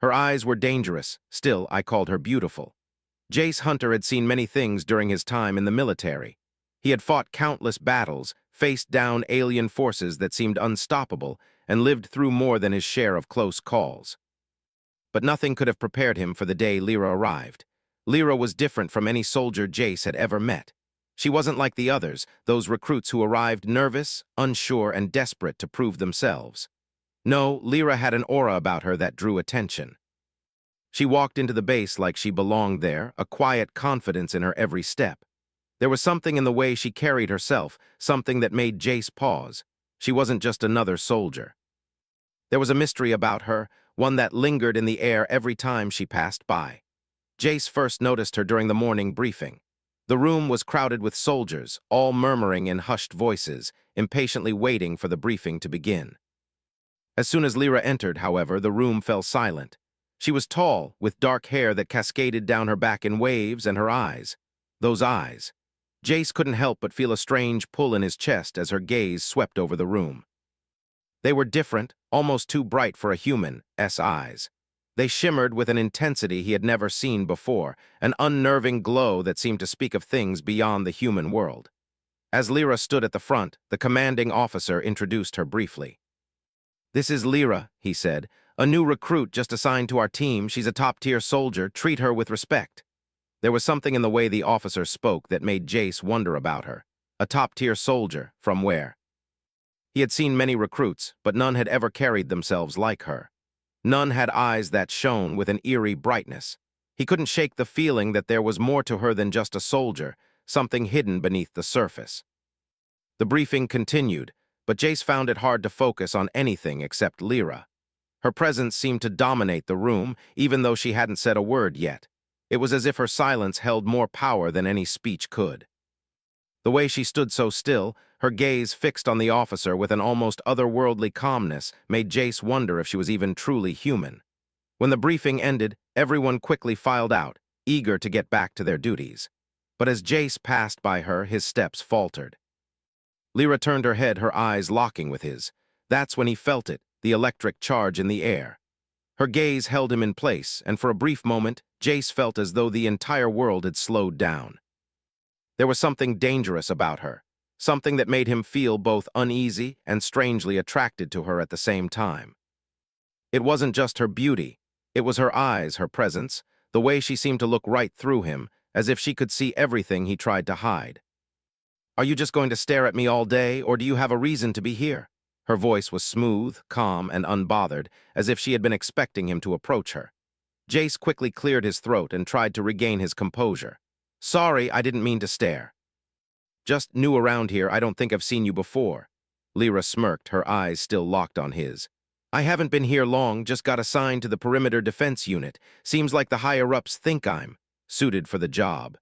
Her eyes were dangerous, still I called her beautiful. Jace Hunter had seen many things during his time in the military. He had fought countless battles, faced down alien forces that seemed unstoppable, and lived through more than his share of close calls. But nothing could have prepared him for the day Lyra arrived. Lyra was different from any soldier Jace had ever met. She wasn't like the others, those recruits who arrived nervous, unsure, and desperate to prove themselves. No, Lyra had an aura about her that drew attention. She walked into the base like she belonged there, a quiet confidence in her every step. There was something in the way she carried herself, something that made Jace pause. She wasn't just another soldier. There was a mystery about her, one that lingered in the air every time she passed by. Jace first noticed her during the morning briefing. The room was crowded with soldiers, all murmuring in hushed voices, impatiently waiting for the briefing to begin. As soon as Lyra entered, however, the room fell silent. She was tall, with dark hair that cascaded down her back in waves, and her eyes. Those eyes. Jace couldn't help but feel a strange pull in his chest as her gaze swept over the room. They were different, almost too bright for a human's eyes. They shimmered with an intensity he had never seen before, an unnerving glow that seemed to speak of things beyond the human world. As Lyra stood at the front, the commanding officer introduced her briefly. "This is Lyra," he said, "a new recruit just assigned to our team. She's a top-tier soldier. Treat her with respect." There was something in the way the officer spoke that made Jace wonder about her. A top-tier soldier, from where? He had seen many recruits, but none had ever carried themselves like her. None had eyes that shone with an eerie brightness. He couldn't shake the feeling that there was more to her than just a soldier, something hidden beneath the surface. The briefing continued, but Jace found it hard to focus on anything except Lyra. Her presence seemed to dominate the room, even though she hadn't said a word yet. It was as if her silence held more power than any speech could. The way she stood so still, her gaze fixed on the officer with an almost otherworldly calmness, made Jace wonder if she was even truly human. When the briefing ended, everyone quickly filed out, eager to get back to their duties. But as Jace passed by her, his steps faltered. Lyra turned her head, her eyes locking with his. That's when he felt it, the electric charge in the air. Her gaze held him in place, and for a brief moment, Jace felt as though the entire world had slowed down. There was something dangerous about her, something that made him feel both uneasy and strangely attracted to her at the same time. It wasn't just her beauty, it was her eyes, her presence, the way she seemed to look right through him, as if she could see everything he tried to hide. "Are you just going to stare at me all day, or do you have a reason to be here?" Her voice was smooth, calm, and unbothered, as if she had been expecting him to approach her. Jace quickly cleared his throat and tried to regain his composure. "Sorry, I didn't mean to stare. Just new around here, I don't think I've seen you before." Lyra smirked, her eyes still locked on his. "I haven't been here long, just got assigned to the perimeter defense unit. Seems like the higher-ups think I'm suited for the job."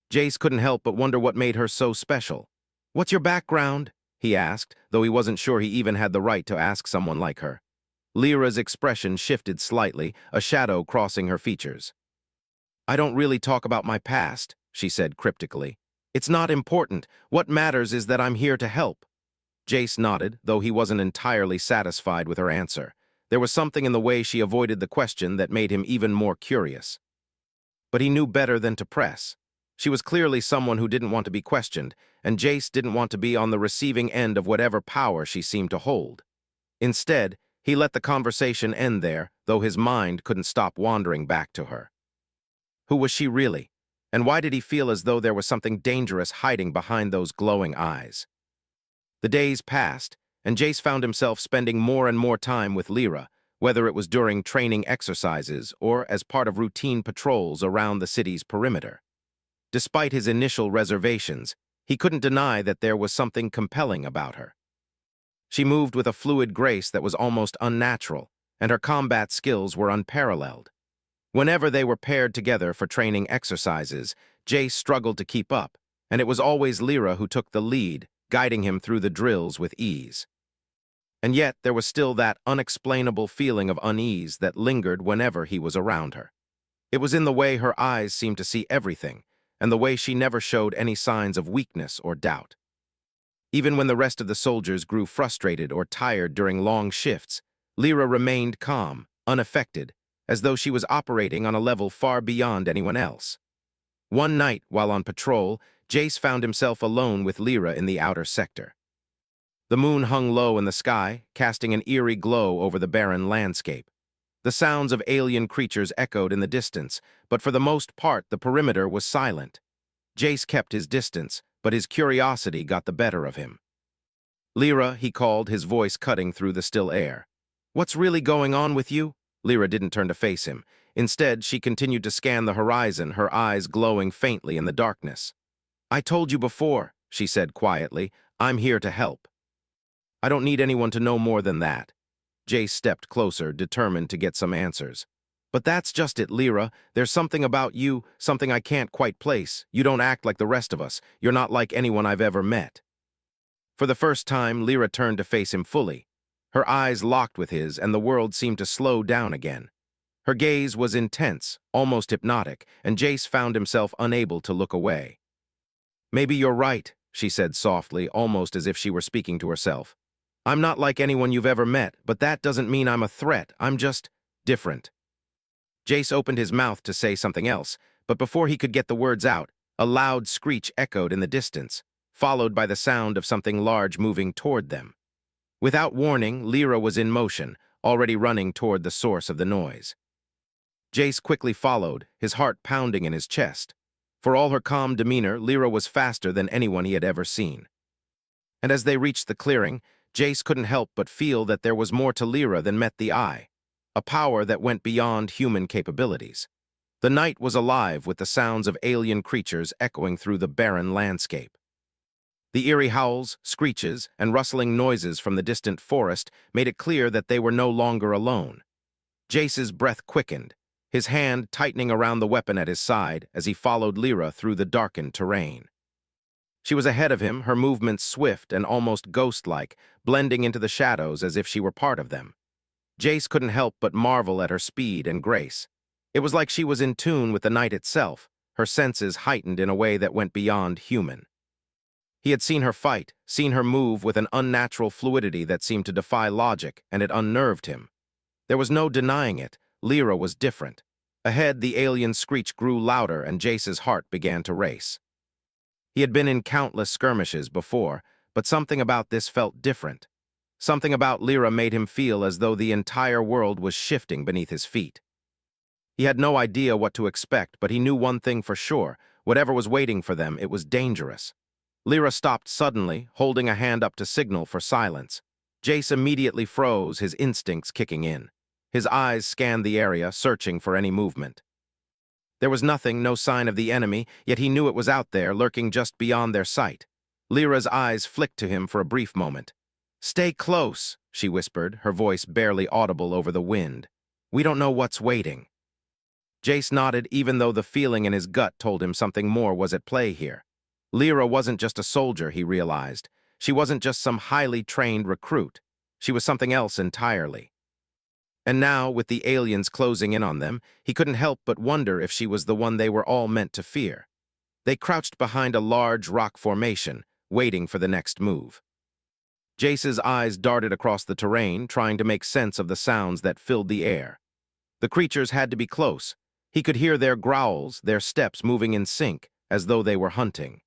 Jace couldn't help but wonder what made her so special. "What's your background?" he asked, though he wasn't sure he even had the right to ask someone like her. Lyra's expression shifted slightly, a shadow crossing her features. "I don't really talk about my past," she said cryptically. "It's not important. What matters is that I'm here to help." Jace nodded, though he wasn't entirely satisfied with her answer. There was something in the way she avoided the question that made him even more curious. But he knew better than to press. She was clearly someone who didn't want to be questioned, and Jace didn't want to be on the receiving end of whatever power she seemed to hold. Instead, he let the conversation end there, though his mind couldn't stop wandering back to her. Who was she really? And why did he feel as though there was something dangerous hiding behind those glowing eyes? The days passed, and Jace found himself spending more and more time with Lyra, whether it was during training exercises or as part of routine patrols around the city's perimeter. Despite his initial reservations, he couldn't deny that there was something compelling about her. She moved with a fluid grace that was almost unnatural, and her combat skills were unparalleled. Whenever they were paired together for training exercises, Jace struggled to keep up, and it was always Lyra who took the lead, guiding him through the drills with ease. And yet there was still that unexplainable feeling of unease that lingered whenever he was around her. It was in the way her eyes seemed to see everything, and the way she never showed any signs of weakness or doubt. Even when the rest of the soldiers grew frustrated or tired during long shifts, Lyra remained calm, unaffected, as though she was operating on a level far beyond anyone else. One night, while on patrol, Jace found himself alone with Lyra in the outer sector. The moon hung low in the sky, casting an eerie glow over the barren landscape. The sounds of alien creatures echoed in the distance, but for the most part the perimeter was silent. Jace kept his distance, but his curiosity got the better of him. "Lyra," he called, his voice cutting through the still air. "What's really going on with you?" Lyra didn't turn to face him. Instead, she continued to scan the horizon, her eyes glowing faintly in the darkness. "I told you before," she said quietly. "I'm here to help." "I don't need anyone to know more than that." Jace stepped closer, determined to get some answers. "But that's just it, Lyra. There's something about you, something I can't quite place. You don't act like the rest of us. You're not like anyone I've ever met." For the first time, Lyra turned to face him fully. Her eyes locked with his, and the world seemed to slow down again. Her gaze was intense, almost hypnotic, and Jace found himself unable to look away. "Maybe you're right," she said softly, almost as if she were speaking to herself. "I'm not like anyone you've ever met, but that doesn't mean I'm a threat. I'm just different." Jace opened his mouth to say something else, but before he could get the words out, a loud screech echoed in the distance, followed by the sound of something large moving toward them. Without warning, Lyra was in motion, already running toward the source of the noise. Jace quickly followed, his heart pounding in his chest. For all her calm demeanor, Lyra was faster than anyone he had ever seen. And as they reached the clearing, Jace couldn't help but feel that there was more to Lyra than met the eye, a power that went beyond human capabilities. The night was alive with the sounds of alien creatures echoing through the barren landscape. The eerie howls, screeches, and rustling noises from the distant forest made it clear that they were no longer alone. Jace's breath quickened, his hand tightening around the weapon at his side as he followed Lyra through the darkened terrain. She was ahead of him, her movements swift and almost ghost-like, blending into the shadows as if she were part of them. Jace couldn't help but marvel at her speed and grace. It was like she was in tune with the night itself, her senses heightened in a way that went beyond human. He had seen her fight, seen her move with an unnatural fluidity that seemed to defy logic, and it unnerved him. There was no denying it, Lyra was different. Ahead, the alien screech grew louder and Jace's heart began to race. He had been in countless skirmishes before, but something about this felt different. Something about Lyra made him feel as though the entire world was shifting beneath his feet. He had no idea what to expect, but he knew one thing for sure. Whatever was waiting for them, it was dangerous. Lyra stopped suddenly, holding a hand up to signal for silence. Jace immediately froze, his instincts kicking in. His eyes scanned the area, searching for any movement. There was nothing, no sign of the enemy, yet he knew it was out there, lurking just beyond their sight. Lyra's eyes flicked to him for a brief moment. "Stay close," she whispered, her voice barely audible over the wind. "We don't know what's waiting." Jace nodded, even though the feeling in his gut told him something more was at play here. Lyra wasn't just a soldier, he realized. She wasn't just some highly trained recruit. She was something else entirely. And now, with the aliens closing in on them, he couldn't help but wonder if she was the one they were all meant to fear. They crouched behind a large rock formation, waiting for the next move. Jace's eyes darted across the terrain, trying to make sense of the sounds that filled the air. The creatures had to be close. He could hear their growls, their steps moving in sync, as though they were hunting.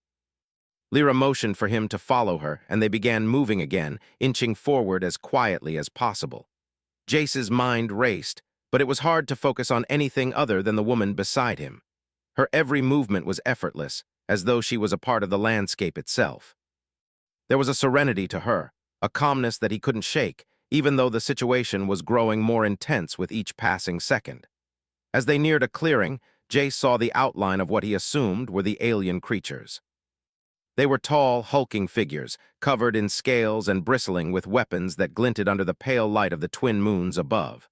Lyra motioned for him to follow her, and they began moving again, inching forward as quietly as possible. Jace's mind raced, but it was hard to focus on anything other than the woman beside him. Her every movement was effortless, as though she was a part of the landscape itself. There was a serenity to her, a calmness that he couldn't shake, even though the situation was growing more intense with each passing second. As they neared a clearing, Jace saw the outline of what he assumed were the alien creatures. They were tall, hulking figures, covered in scales and bristling with weapons that glinted under the pale light of the twin moons above.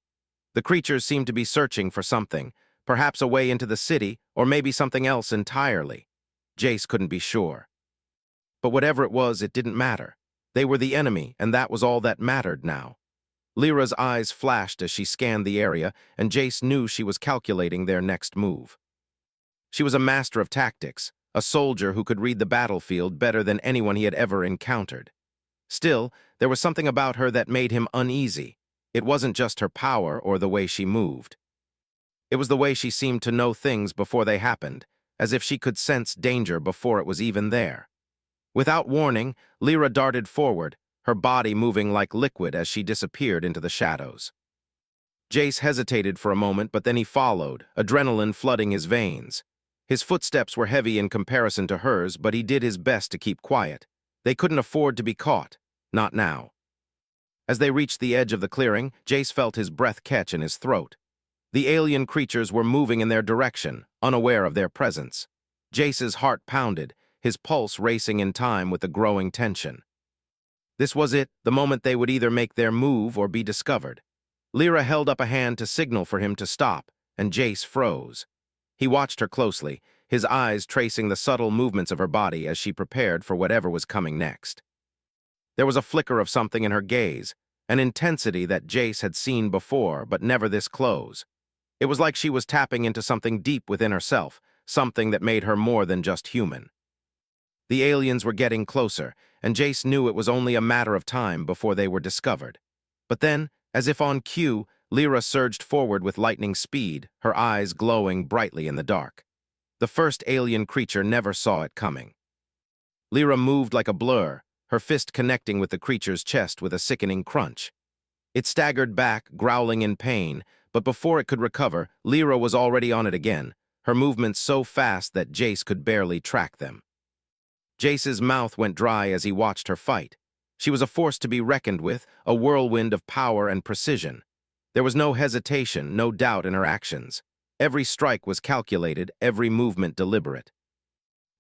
The creatures seemed to be searching for something, perhaps a way into the city, or maybe something else entirely. Jace couldn't be sure. But whatever it was, it didn't matter. They were the enemy, and that was all that mattered now. Lyra's eyes flashed as she scanned the area, and Jace knew she was calculating their next move. She was a master of tactics, a soldier who could read the battlefield better than anyone he had ever encountered. Still, there was something about her that made him uneasy. It wasn't just her power or the way she moved. It was the way she seemed to know things before they happened, as if she could sense danger before it was even there. Without warning, Lyra darted forward, her body moving like liquid as she disappeared into the shadows. Jace hesitated for a moment, but then he followed, adrenaline flooding his veins. His footsteps were heavy in comparison to hers, but he did his best to keep quiet. They couldn't afford to be caught. Not now. As they reached the edge of the clearing, Jace felt his breath catch in his throat. The alien creatures were moving in their direction, unaware of their presence. Jace's heart pounded, his pulse racing in time with the growing tension. This was it, the moment they would either make their move or be discovered. Lyra held up a hand to signal for him to stop, and Jace froze. He watched her closely, his eyes tracing the subtle movements of her body as she prepared for whatever was coming next. There was a flicker of something in her gaze, an intensity that Jace had seen before, but never this close. It was like she was tapping into something deep within herself, something that made her more than just human. The aliens were getting closer, and Jace knew it was only a matter of time before they were discovered. But then, as if on cue, Lyra surged forward with lightning speed, her eyes glowing brightly in the dark. The first alien creature never saw it coming. Lyra moved like a blur, her fist connecting with the creature's chest with a sickening crunch. It staggered back, growling in pain, but before it could recover, Lyra was already on it again, her movements so fast that Jace could barely track them. Jace's mouth went dry as he watched her fight. She was a force to be reckoned with, a whirlwind of power and precision. There was no hesitation, no doubt in her actions. Every strike was calculated, every movement deliberate.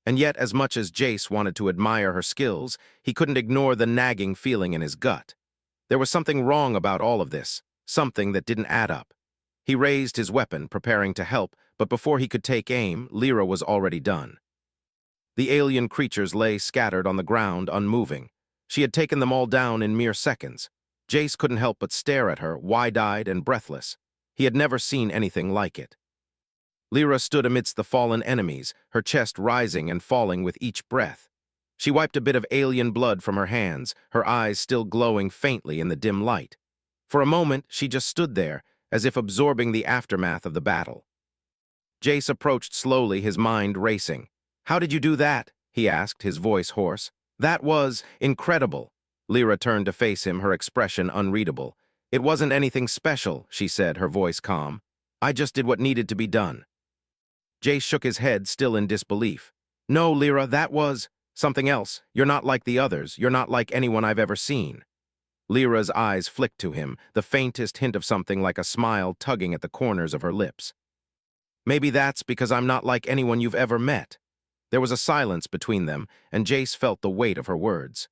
And yet, as much as Jace wanted to admire her skills, he couldn't ignore the nagging feeling in his gut. There was something wrong about all of this, something that didn't add up. He raised his weapon, preparing to help, but before he could take aim, Lyra was already done. The alien creatures lay scattered on the ground, unmoving. She had taken them all down in mere seconds. Jace couldn't help but stare at her, wide-eyed and breathless. He had never seen anything like it. Lyra stood amidst the fallen enemies, her chest rising and falling with each breath. She wiped a bit of alien blood from her hands, her eyes still glowing faintly in the dim light. For a moment, she just stood there, as if absorbing the aftermath of the battle. Jace approached slowly, his mind racing. "How did you do that?" he asked, his voice hoarse. "That was incredible." Lyra turned to face him, her expression unreadable. "It wasn't anything special," she said, her voice calm. "I just did what needed to be done." Jace shook his head, still in disbelief. "No, Lyra, that was something else. You're not like the others. You're not like anyone I've ever seen." Lyra's eyes flicked to him, the faintest hint of something like a smile tugging at the corners of her lips. "Maybe that's because I'm not like anyone you've ever met." There was a silence between them, and Jace felt the weight of her words.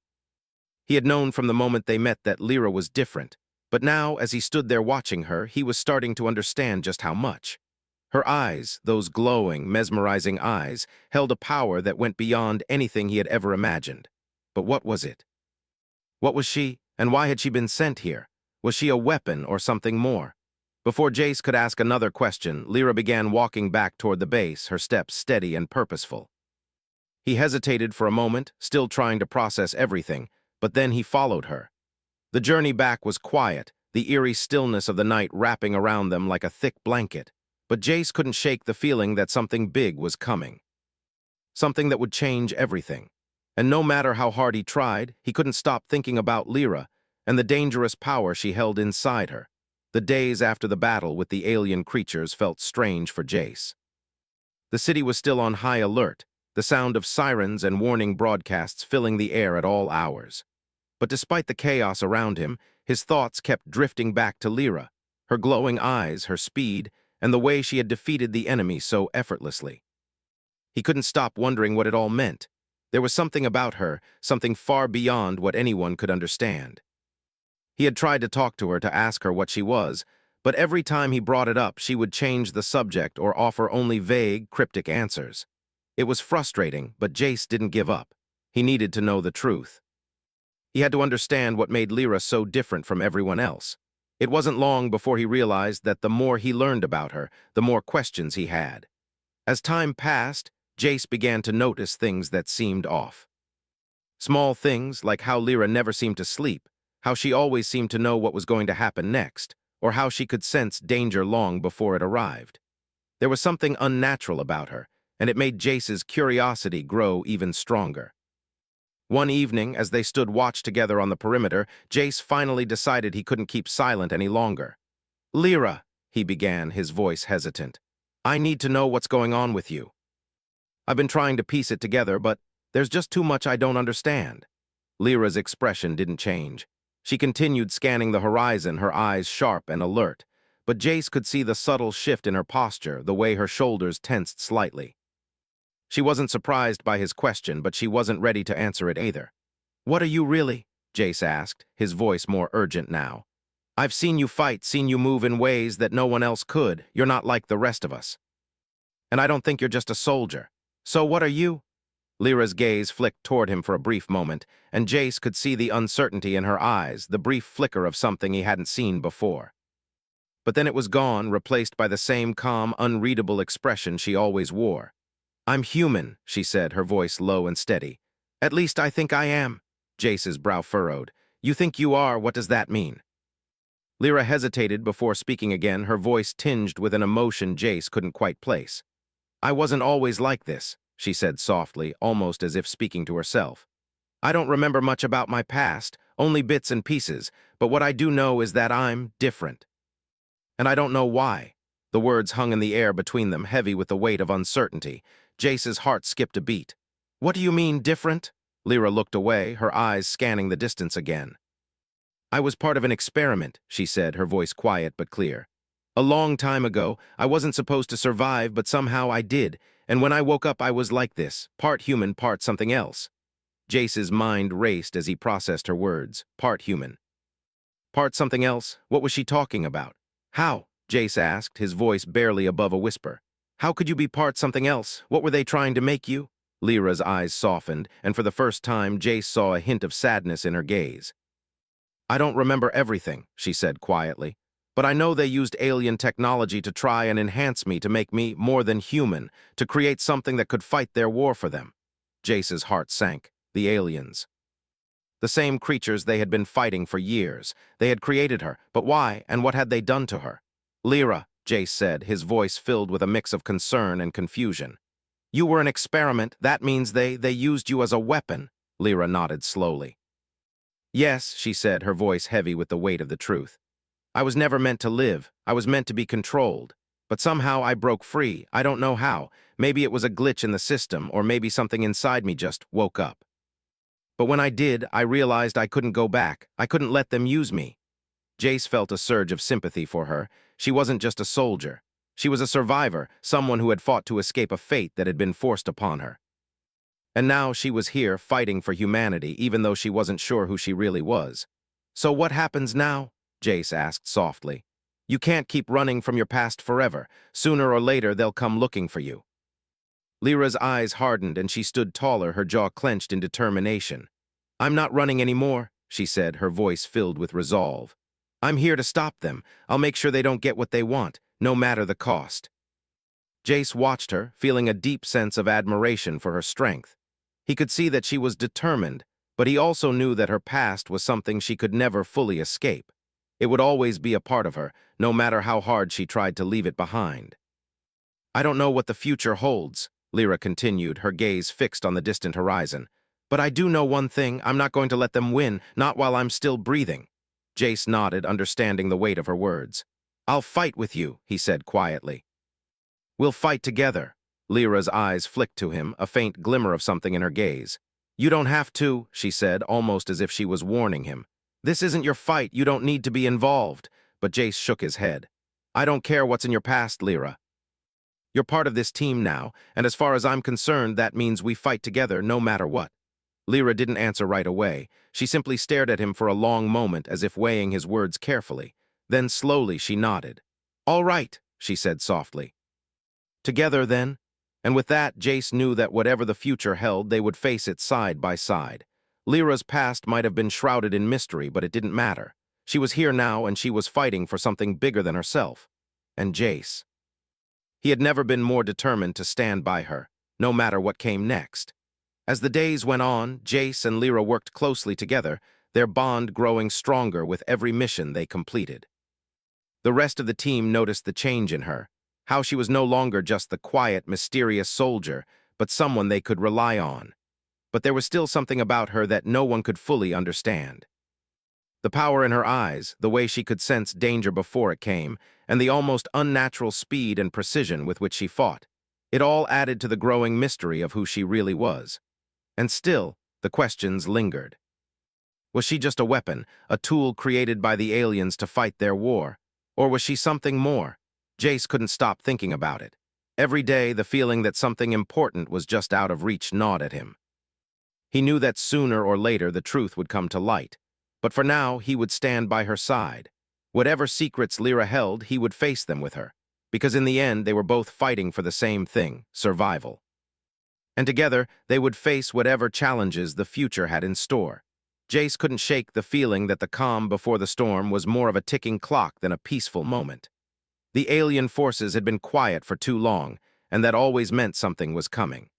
He had known from the moment they met that Lyra was different, but now, as he stood there watching her, he was starting to understand just how much. Her eyes, those glowing, mesmerizing eyes, held a power that went beyond anything he had ever imagined. But what was it? What was she, and why had she been sent here? Was she a weapon or something more? Before Jace could ask another question, Lyra began walking back toward the base, her steps steady and purposeful. He hesitated for a moment, still trying to process everything, but then he followed her. The journey back was quiet, the eerie stillness of the night wrapping around them like a thick blanket. But Jace couldn't shake the feeling that something big was coming. Something that would change everything. And no matter how hard he tried, he couldn't stop thinking about Lyra and the dangerous power she held inside her. The days after the battle with the alien creatures felt strange for Jace. The city was still on high alert, the sound of sirens and warning broadcasts filling the air at all hours. But despite the chaos around him, his thoughts kept drifting back to Lyra, her glowing eyes, her speed, and the way she had defeated the enemy so effortlessly. He couldn't stop wondering what it all meant. There was something about her, something far beyond what anyone could understand. He had tried to talk to her, to ask her what she was, but every time he brought it up, she would change the subject or offer only vague, cryptic answers. It was frustrating, but Jace didn't give up. He needed to know the truth. He had to understand what made Lyra so different from everyone else. It wasn't long before he realized that the more he learned about her, the more questions he had. As time passed, Jace began to notice things that seemed off. Small things like how Lyra never seemed to sleep, how she always seemed to know what was going to happen next, or how she could sense danger long before it arrived. There was something unnatural about her, and it made Jace's curiosity grow even stronger. One evening, as they stood watch together on the perimeter, Jace finally decided he couldn't keep silent any longer. "Lyra," he began, his voice hesitant, "I need to know what's going on with you. I've been trying to piece it together, but there's just too much I don't understand." Lyra's expression didn't change. She continued scanning the horizon, her eyes sharp and alert, but Jace could see the subtle shift in her posture, the way her shoulders tensed slightly. She wasn't surprised by his question, but she wasn't ready to answer it either. "What are you really?" Jace asked, his voice more urgent now. "I've seen you fight, seen you move in ways that no one else could. You're not like the rest of us. And I don't think you're just a soldier. So what are you?" Lyra's gaze flicked toward him for a brief moment, and Jace could see the uncertainty in her eyes, the brief flicker of something he hadn't seen before. But then it was gone, replaced by the same calm, unreadable expression she always wore. "I'm human," she said, her voice low and steady. "At least I think I am." Jace's brow furrowed. "You think you are? What does that mean?" Lyra hesitated before speaking again, her voice tinged with an emotion Jace couldn't quite place. "I wasn't always like this," she said softly, almost as if speaking to herself. "I don't remember much about my past, only bits and pieces, but what I do know is that I'm different. And I don't know why." The words hung in the air between them, heavy with the weight of uncertainty. Jace's heart skipped a beat. "What do you mean, different?" Lyra looked away, her eyes scanning the distance again. "I was part of an experiment," she said, her voice quiet but clear. "A long time ago, I wasn't supposed to survive, but somehow I did, and when I woke up I was like this, part human, part something else." Jace's mind raced as he processed her words. Part human. Part something else? What was she talking about? "How?" Jace asked, his voice barely above a whisper. "How could you be part something else? What were they trying to make you?" Lyra's eyes softened, and for the first time Jace saw a hint of sadness in her gaze. "I don't remember everything," she said quietly, "but I know they used alien technology to try and enhance me, to make me more than human, to create something that could fight their war for them." Jace's heart sank. The aliens. The same creatures they had been fighting for years. They had created her, but why, and what had they done to her? "Lyra," Jace said, his voice filled with a mix of concern and confusion. "You were an experiment. That means they used you as a weapon." Lyra nodded slowly. "Yes," she said, her voice heavy with the weight of the truth. "I was never meant to live. I was meant to be controlled. But somehow I broke free. I don't know how. Maybe it was a glitch in the system, or maybe something inside me just woke up. But when I did, I realized I couldn't go back. I couldn't let them use me." Jace felt a surge of sympathy for her. She wasn't just a soldier. She was a survivor, someone who had fought to escape a fate that had been forced upon her. And now she was here, fighting for humanity, even though she wasn't sure who she really was. "So what happens now?" Jace asked softly. "You can't keep running from your past forever. Sooner or later, they'll come looking for you." Lyra's eyes hardened and she stood taller, her jaw clenched in determination. "I'm not running anymore," she said, her voice filled with resolve. "I'm here to stop them. I'll make sure they don't get what they want, no matter the cost." Jace watched her, feeling a deep sense of admiration for her strength. He could see that she was determined, but he also knew that her past was something she could never fully escape. It would always be a part of her, no matter how hard she tried to leave it behind. "I don't know what the future holds," Lyra continued, her gaze fixed on the distant horizon. "But I do know one thing. I'm not going to let them win, not while I'm still breathing." Jace nodded, understanding the weight of her words. "I'll fight with you," he said quietly. "We'll fight together." Lyra's eyes flicked to him, a faint glimmer of something in her gaze. "You don't have to," she said, almost as if she was warning him. "This isn't your fight. You don't need to be involved." But Jace shook his head. "I don't care what's in your past, Lyra. You're part of this team now, and as far as I'm concerned, that means we fight together no matter what." Lyra didn't answer right away. She simply stared at him for a long moment, as if weighing his words carefully. Then slowly she nodded. "All right," she said softly. "Together, then?" And with that, Jace knew that whatever the future held, they would face it side by side. Lyra's past might have been shrouded in mystery, but it didn't matter. She was here now, and she was fighting for something bigger than herself. And Jace. He had never been more determined to stand by her, no matter what came next. As the days went on, Jace and Lyra worked closely together, their bond growing stronger with every mission they completed. The rest of the team noticed the change in her. how she was no longer just the quiet, mysterious soldier, but someone they could rely on. But there was still something about her that no one could fully understand. The power in her eyes, the way she could sense danger before it came, and the almost unnatural speed and precision with which she fought. It all added to the growing mystery of who she really was. And still, the questions lingered. Was she just a weapon, a tool created by the aliens to fight their war? Or was she something more? Jace couldn't stop thinking about it. Every day, the feeling that something important was just out of reach gnawed at him. He knew that sooner or later the truth would come to light. But for now, he would stand by her side. Whatever secrets Lyra held, he would face them with her. Because in the end, they were both fighting for the same thing, survival. And together, they would face whatever challenges the future had in store. Jace couldn't shake the feeling that the calm before the storm was more of a ticking clock than a peaceful moment. The alien forces had been quiet for too long, and that always meant something was coming.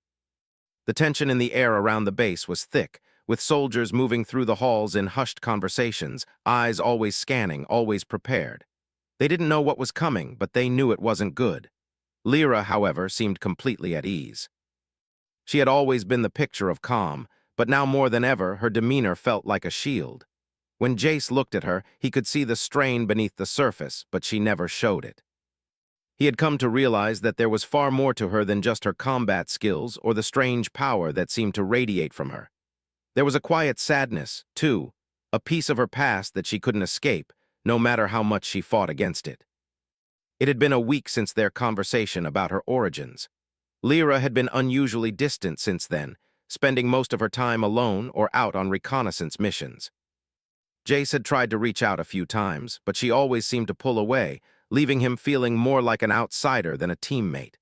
The tension in the air around the base was thick, with soldiers moving through the halls in hushed conversations, eyes always scanning, always prepared. They didn't know what was coming, but they knew it wasn't good. Lyra, however, seemed completely at ease. She had always been the picture of calm, but now more than ever, her demeanor felt like a shield. When Jace looked at her, he could see the strain beneath the surface, but she never showed it. He had come to realize that there was far more to her than just her combat skills or the strange power that seemed to radiate from her. There was a quiet sadness, too, a piece of her past that she couldn't escape, no matter how much she fought against it. It had been a week since their conversation about her origins. Lyra had been unusually distant since then, spending most of her time alone or out on reconnaissance missions. Jace had tried to reach out a few times, but she always seemed to pull away, leaving him feeling more like an outsider than a teammate.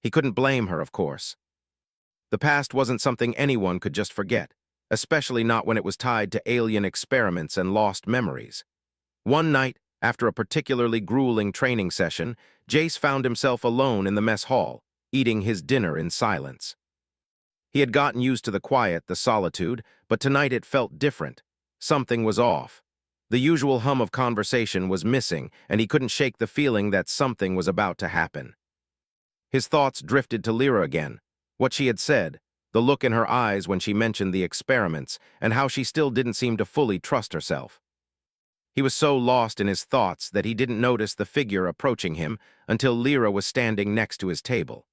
He couldn't blame her, of course. The past wasn't something anyone could just forget, especially not when it was tied to alien experiments and lost memories. One night, after a particularly grueling training session, Jace found himself alone in the mess hall, eating his dinner in silence. He had gotten used to the quiet, the solitude, but tonight it felt different. Something was off. The usual hum of conversation was missing, and he couldn't shake the feeling that something was about to happen. His thoughts drifted to Lyra again, what she had said, the look in her eyes when she mentioned the experiments, and how she still didn't seem to fully trust herself. He was so lost in his thoughts that he didn't notice the figure approaching him until Lyra was standing next to his table.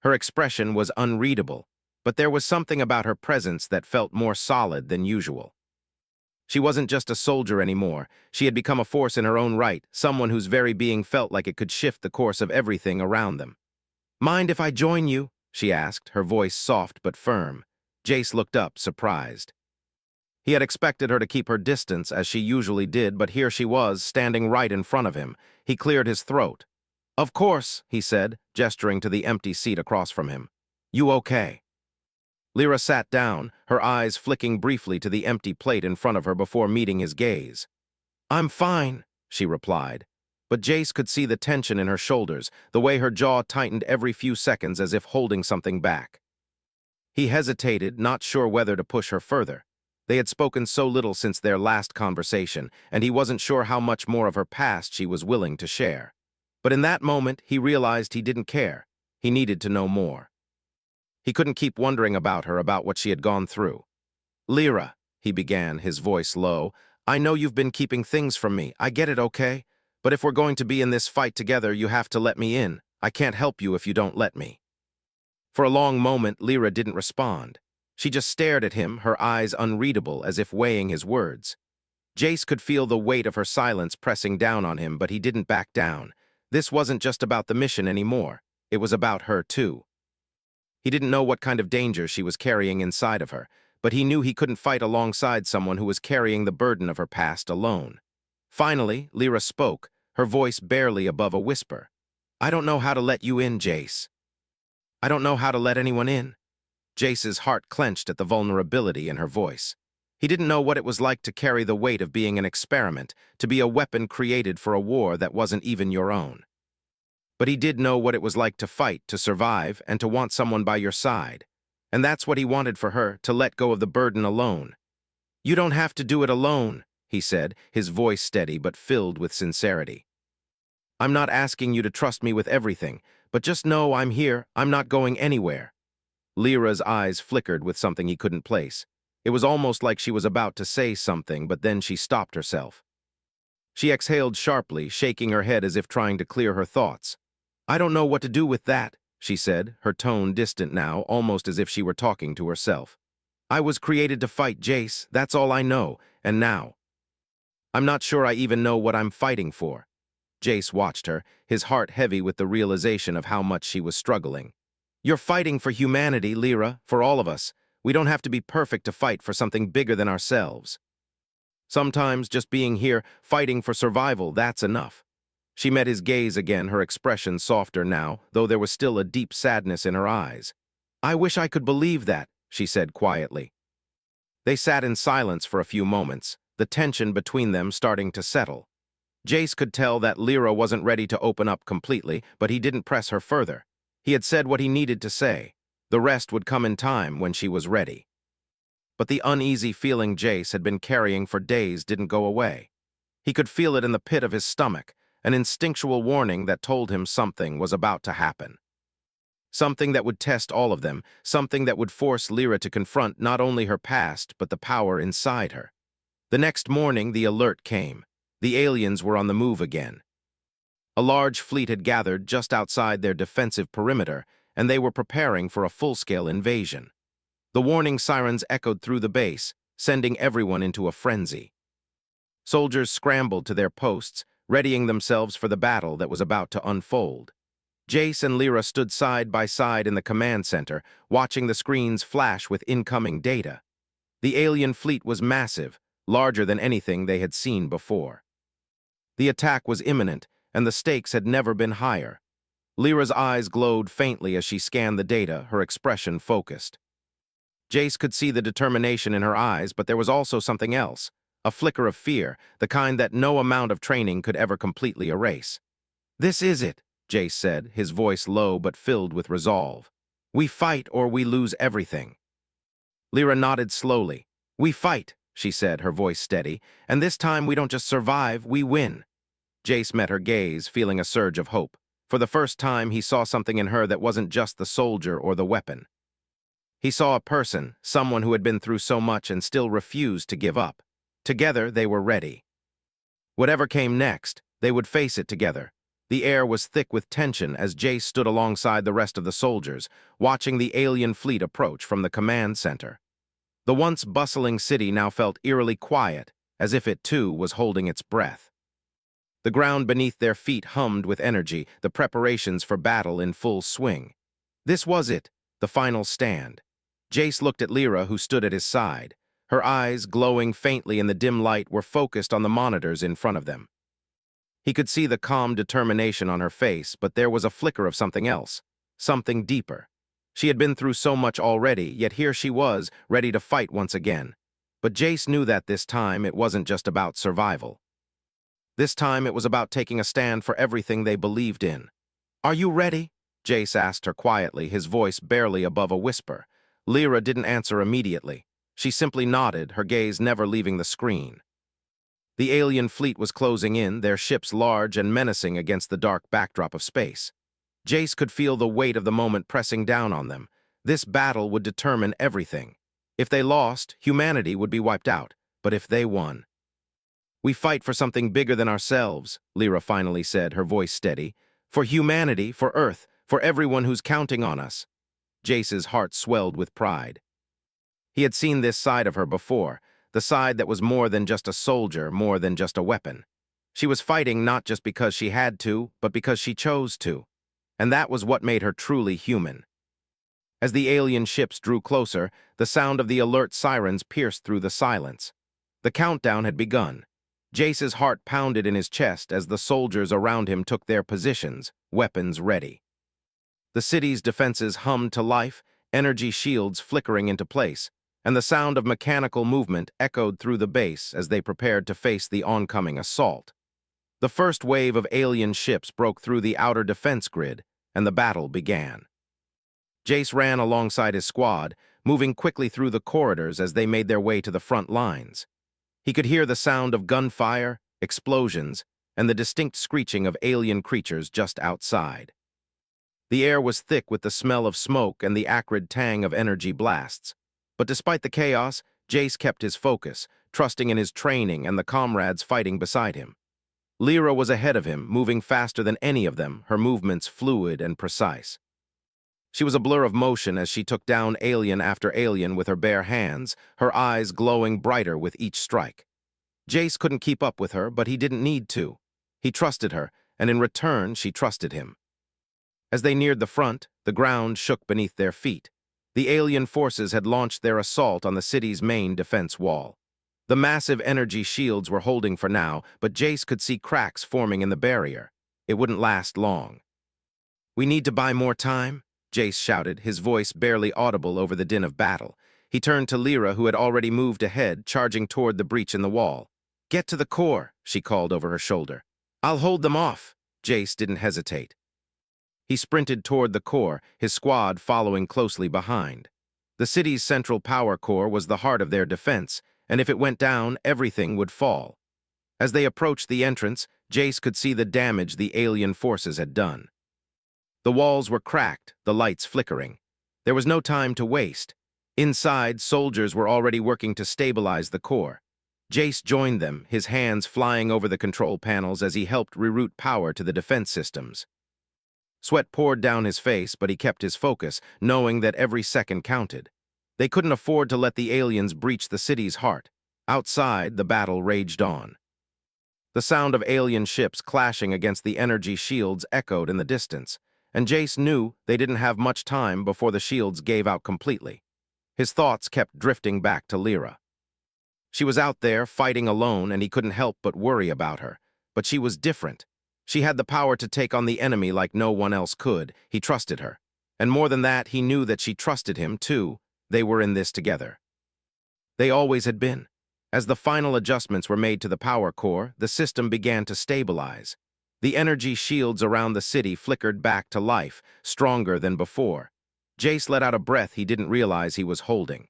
Her expression was unreadable, but there was something about her presence that felt more solid than usual. She wasn't just a soldier anymore. She had become a force in her own right, someone whose very being felt like it could shift the course of everything around them. "Mind if I join you?" she asked, her voice soft but firm. Jace looked up, surprised. He had expected her to keep her distance, as she usually did, but here she was, standing right in front of him. He cleared his throat. "Of course," he said, gesturing to the empty seat across from him. "You okay?" Lyra sat down, her eyes flicking briefly to the empty plate in front of her before meeting his gaze. "I'm fine," she replied. But Jace could see the tension in her shoulders, the way her jaw tightened every few seconds as if holding something back. He hesitated, not sure whether to push her further. They had spoken so little since their last conversation, and he wasn't sure how much more of her past she was willing to share. But in that moment, he realized he didn't care. He needed to know more. He couldn't keep wondering about her, about what she had gone through. "Lyra," he began, his voice low, "I know you've been keeping things from me. I get it, okay? But if we're going to be in this fight together, you have to let me in. I can't help you if you don't let me." For a long moment, Lyra didn't respond. She just stared at him, her eyes unreadable, as if weighing his words. Jace could feel the weight of her silence pressing down on him, but he didn't back down. This wasn't just about the mission anymore. It was about her, too. He didn't know what kind of danger she was carrying inside of her, but he knew he couldn't fight alongside someone who was carrying the burden of her past alone. Finally, Lyra spoke, her voice barely above a whisper. "I don't know how to let you in, Jace. I don't know how to let anyone in." Jace's heart clenched at the vulnerability in her voice. He didn't know what it was like to carry the weight of being an experiment, to be a weapon created for a war that wasn't even your own. But he did know what it was like to fight, to survive, and to want someone by your side. And that's what he wanted for her, to let go of the burden alone. "You don't have to do it alone," he said, his voice steady but filled with sincerity. I'm not asking you to trust me with everything, but just know I'm here, I'm not going anywhere. Lyra's eyes flickered with something he couldn't place. It was almost like she was about to say something, but then she stopped herself. She exhaled sharply, shaking her head as if trying to clear her thoughts. I don't know what to do with that, she said, her tone distant now, almost as if she were talking to herself. I was created to fight Jace, that's all I know, and now. I'm not sure I even know what I'm fighting for. Jace watched her, his heart heavy with the realization of how much she was struggling. You're fighting for humanity, Lyra, for all of us. We don't have to be perfect to fight for something bigger than ourselves. Sometimes just being here, fighting for survival, that's enough. She met his gaze again, her expression softer now, though there was still a deep sadness in her eyes. I wish I could believe that, she said quietly. They sat in silence for a few moments, the tension between them starting to settle. Jace could tell that Lyra wasn't ready to open up completely, but he didn't press her further. He had said what he needed to say. The rest would come in time when she was ready. But the uneasy feeling Jace had been carrying for days didn't go away. He could feel it in the pit of his stomach, an instinctual warning that told him something was about to happen. Something that would test all of them, something that would force Lyra to confront not only her past, but the power inside her. The next morning, the alert came. The aliens were on the move again. A large fleet had gathered just outside their defensive perimeter, and they were preparing for a full-scale invasion. The warning sirens echoed through the base, sending everyone into a frenzy. Soldiers scrambled to their posts, readying themselves for the battle that was about to unfold. Jace and Lyra stood side by side in the command center, watching the screens flash with incoming data. The alien fleet was massive, larger than anything they had seen before. The attack was imminent, and the stakes had never been higher. Lyra's eyes glowed faintly as she scanned the data, her expression focused. Jace could see the determination in her eyes, but there was also something else, a flicker of fear, the kind that no amount of training could ever completely erase. This is it, Jace said, his voice low but filled with resolve. We fight or we lose everything. Lyra nodded slowly. We fight, she said, her voice steady, and this time we don't just survive, we win. Jace met her gaze, feeling a surge of hope. For the first time, he saw something in her that wasn't just the soldier or the weapon. He saw a person, someone who had been through so much and still refused to give up. Together, they were ready. Whatever came next, they would face it together. The air was thick with tension as Jace stood alongside the rest of the soldiers, watching the alien fleet approach from the command center. The once bustling city now felt eerily quiet, as if it too was holding its breath. The ground beneath their feet hummed with energy, the preparations for battle in full swing. This was it, the final stand. Jace looked at Lyra, who stood at his side. Her eyes, glowing faintly in the dim light, were focused on the monitors in front of them. He could see the calm determination on her face, but there was a flicker of something else, something deeper. She had been through so much already, yet here she was, ready to fight once again. But Jace knew that this time it wasn't just about survival. This time it was about taking a stand for everything they believed in. Are you ready? Jace asked her quietly, his voice barely above a whisper. Lyra didn't answer immediately. She simply nodded, her gaze never leaving the screen. The alien fleet was closing in, their ships large and menacing against the dark backdrop of space. Jace could feel the weight of the moment pressing down on them. This battle would determine everything. If they lost, humanity would be wiped out. But if they won... We fight for something bigger than ourselves, Lyra finally said, her voice steady. For humanity, for Earth, for everyone who's counting on us. Jace's heart swelled with pride. He had seen this side of her before, the side that was more than just a soldier, more than just a weapon. She was fighting not just because she had to, but because she chose to. And that was what made her truly human. As the alien ships drew closer, the sound of the alert sirens pierced through the silence. The countdown had begun. Jace's heart pounded in his chest as the soldiers around him took their positions, weapons ready. The city's defenses hummed to life, energy shields flickering into place, and the sound of mechanical movement echoed through the base as they prepared to face the oncoming assault. The first wave of alien ships broke through the outer defense grid, and the battle began. Jace ran alongside his squad, moving quickly through the corridors as they made their way to the front lines. He could hear the sound of gunfire, explosions, and the distinct screeching of alien creatures just outside. The air was thick with the smell of smoke and the acrid tang of energy blasts. But despite the chaos, Jace kept his focus, trusting in his training and the comrades fighting beside him. Lyra was ahead of him, moving faster than any of them, her movements fluid and precise. She was a blur of motion as she took down alien after alien with her bare hands, her eyes glowing brighter with each strike. Jace couldn't keep up with her, but he didn't need to. He trusted her, and in return, she trusted him. As they neared the front, the ground shook beneath their feet. The alien forces had launched their assault on the city's main defense wall. The massive energy shields were holding for now, but Jace could see cracks forming in the barrier. It wouldn't last long. "We need to buy more time," Jace shouted, his voice barely audible over the din of battle. He turned to Lyra, who had already moved ahead, charging toward the breach in the wall. "Get to the core," she called over her shoulder. "I'll hold them off." Jace didn't hesitate. He sprinted toward the core, his squad following closely behind. The city's central power core was the heart of their defense, and if it went down, everything would fall. As they approached the entrance, Jace could see the damage the alien forces had done. The walls were cracked, the lights flickering. There was no time to waste. Inside, soldiers were already working to stabilize the core. Jace joined them, his hands flying over the control panels as he helped reroute power to the defense systems. Sweat poured down his face, but he kept his focus, knowing that every second counted. They couldn't afford to let the aliens breach the city's heart. Outside, the battle raged on. The sound of alien ships clashing against the energy shields echoed in the distance, and Jace knew they didn't have much time before the shields gave out completely. His thoughts kept drifting back to Lyra. She was out there fighting alone, and he couldn't help but worry about her. But she was different. She had the power to take on the enemy like no one else could. He trusted her. And more than that, he knew that she trusted him, too. They were in this together. They always had been. As the final adjustments were made to the power core, the system began to stabilize. The energy shields around the city flickered back to life, stronger than before. Jace let out a breath he didn't realize he was holding.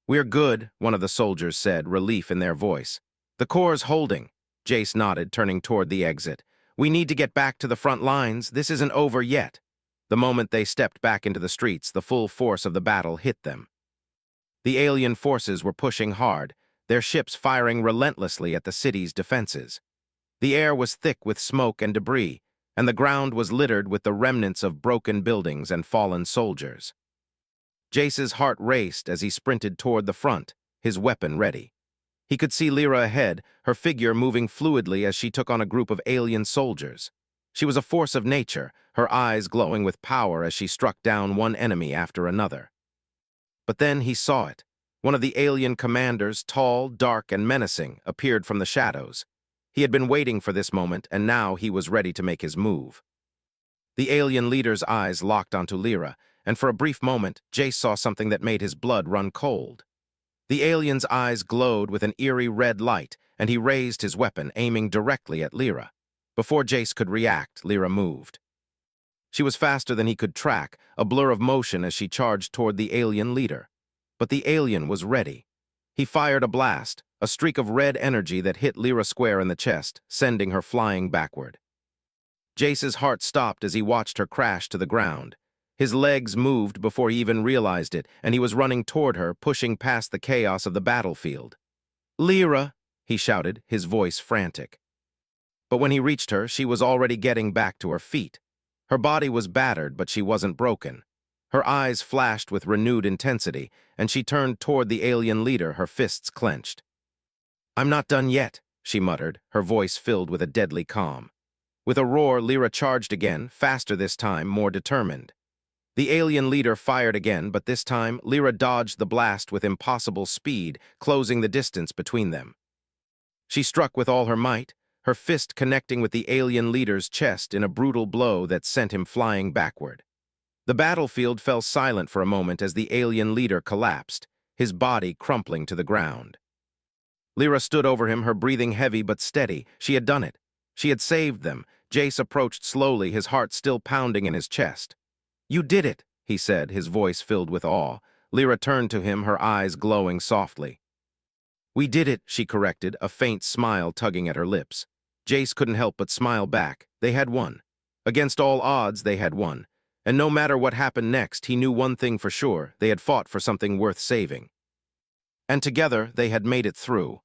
"We're good," one of the soldiers said, relief in their voice. "The core's holding." Jace nodded, turning toward the exit. "We need to get back to the front lines. This isn't over yet." The moment they stepped back into the streets, the full force of the battle hit them. The alien forces were pushing hard, their ships firing relentlessly at the city's defenses. The air was thick with smoke and debris, and the ground was littered with the remnants of broken buildings and fallen soldiers. Jace's heart raced as he sprinted toward the front, his weapon ready. He could see Lyra ahead, her figure moving fluidly as she took on a group of alien soldiers. She was a force of nature, her eyes glowing with power as she struck down one enemy after another. But then he saw it. One of the alien commanders, tall, dark, and menacing, appeared from the shadows. He had been waiting for this moment, and now he was ready to make his move. The alien leader's eyes locked onto Lyra, and for a brief moment, Jace saw something that made his blood run cold. The alien's eyes glowed with an eerie red light, and he raised his weapon, aiming directly at Lyra. Before Jace could react, Lyra moved. She was faster than he could track, a blur of motion as she charged toward the alien leader. But the alien was ready. He fired a blast, a streak of red energy that hit Lyra square in the chest, sending her flying backward. Jace's heart stopped as he watched her crash to the ground. His legs moved before he even realized it, and he was running toward her, pushing past the chaos of the battlefield. "Lyra!" he shouted, his voice frantic. But when he reached her, she was already getting back to her feet. Her body was battered, but she wasn't broken. Her eyes flashed with renewed intensity, and she turned toward the alien leader, her fists clenched. "I'm not done yet," she muttered, her voice filled with a deadly calm. With a roar, Lyra charged again, faster this time, more determined. The alien leader fired again, but this time, Lyra dodged the blast with impossible speed, closing the distance between them. She struck with all her might, her fist connecting with the alien leader's chest in a brutal blow that sent him flying backward. The battlefield fell silent for a moment as the alien leader collapsed, his body crumpling to the ground. Lyra stood over him, her breathing heavy but steady. She had done it. She had saved them. Jace approached slowly, his heart still pounding in his chest. "You did it," he said, his voice filled with awe. Lyra turned to him, her eyes glowing softly. "We did it," she corrected, a faint smile tugging at her lips. Jace couldn't help but smile back. They had won. Against all odds, they had won. And no matter what happened next, he knew one thing for sure: they had fought for something worth saving. And together, they had made it through.